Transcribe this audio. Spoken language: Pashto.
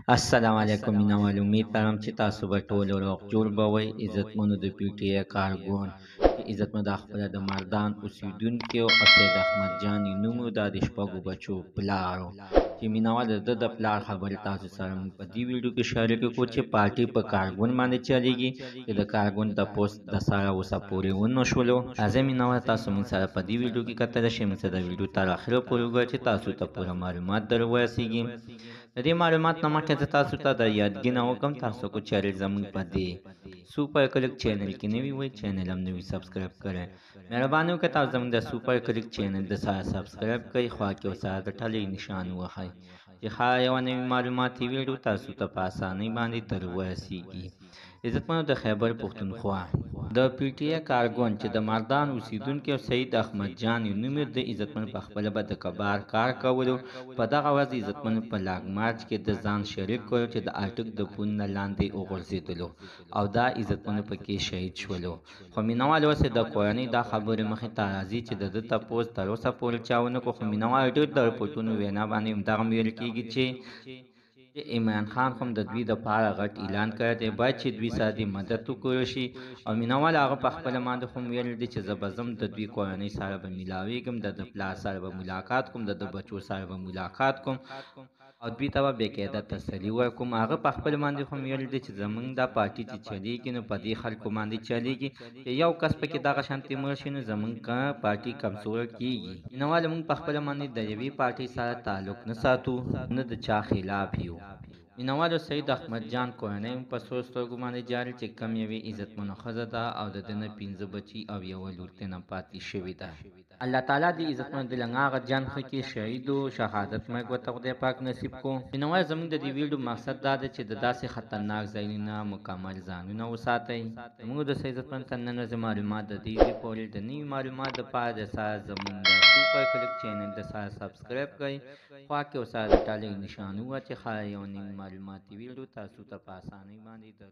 السلام علیکم مینوال امید لرم چې تاسو به ټول روغ جوړ به وئ عزتمنو د پی ټی آی کارګون چې عزتمن د خپله د مردان اوسیدونکو او سید احمد جان نومو دا د شپږو بچو پلار و چې مینوال د پلار خبرې تاسو سره موږ په دې ویډیو کې شریکې کړو چې پارټي په کارګون باندې چلیږي چې د کارګون د پوسټ د سره اوسه پورې ونه شولو راځئ مینوال تاسو موږ سره په دې ویډیو کې کتلی شئ موږ سره د ویډیو تر اخره پورې وګورئ چې تاسو ته پوره معلومات در ورسیږي د دې معلومات نه مخکې زه تاسو ته د یادګینه وکړم تاسو کو چیرې زموږ په دې سوپر کلیک چینل کې نوي وئ چینل هم نوي سبسکرایب کړئ مهرباني وکړئ تاسو زموږ د سوپر کلیک چینل د سره سبسکرایب کړئ خوا کې ورسره د ټلې نشان ووهئ چې هر یوه نوي معلوماتي ویډیو تاسو ته په اسانۍ باندې در ورسیږي عزتمنو د خیبر پښتونخوا د پی ټی آی کارګون چې د مردان اوسیدونکي سید احمد جان نوم د عزتمن په خپله به د کبار کار کولو په دغه ورځ عزتمن په لاګ مارچ کې د ځان شریک کړو چې د اټک د پل نه لاندې وغورځېدلو او دا عزتمن پکې شهید شولو خو مینوال اوس د کورنۍ دا خبرې مخې ته راځي چې د ده تپوس تر اوسه پورې چا ونه کړو خو مینوال ډېر د رپورټونو وینا باندې همدغه ویل کېږي چې عمران خان هم د دوی دپاره غټ اعلان کړی دی باید چې دوی سره د مدد وکړل شي او مینوال هغه په خپله باندې هم ویل دی چې زه به ځم د دوی کورنۍ سره به میلاویږم د پلار سره به ملاقات کوم د بچو سره به ملاقات کوم او دوی ته به بېقاعده تسلي ورکوم هغه په خپل باندې هم ویل دی چې زموږ دا پارټي چې چلیږي نو په دې خلکو باندې چلیږي چې یو کس پکې دغه شانتې مړ شي نو زموږ پارټي کمزوره کیږي مینوال موږ په خپله باندې د یوې پارټۍ سره تعلق نه ساتو نه د چا خلاف یو مینوالو سید احمد جان کورنۍ هم په سرو سترګو باندې جاري چې کم یوې عزتمنه ښځه ده او د ده نه 15 بچي او یوه لور ترېنه پاتې شوې ده الله تعالی دې عزتمن د لنګاغه جان ښه کې شهید و شهادت مرګ ورته خدای پاک نصیب کو مینوال زموږ د دې ویډیو مقصد دا ده چې د داسې خطرناک ځایونو مکمل ځانونه وساتئ زموږ د عزتمن څنډه ورځې معلومات د دې پورې د نوي معلومات دپاره د سره زموږ د سوپر کلیک چینل د سره سبسکرایب کړئ خوا کې ورسره د ټالۍ نشان ووهه چې هر یو نوي معلوماتي ویډیو تاسو ته په اسانۍ باندې در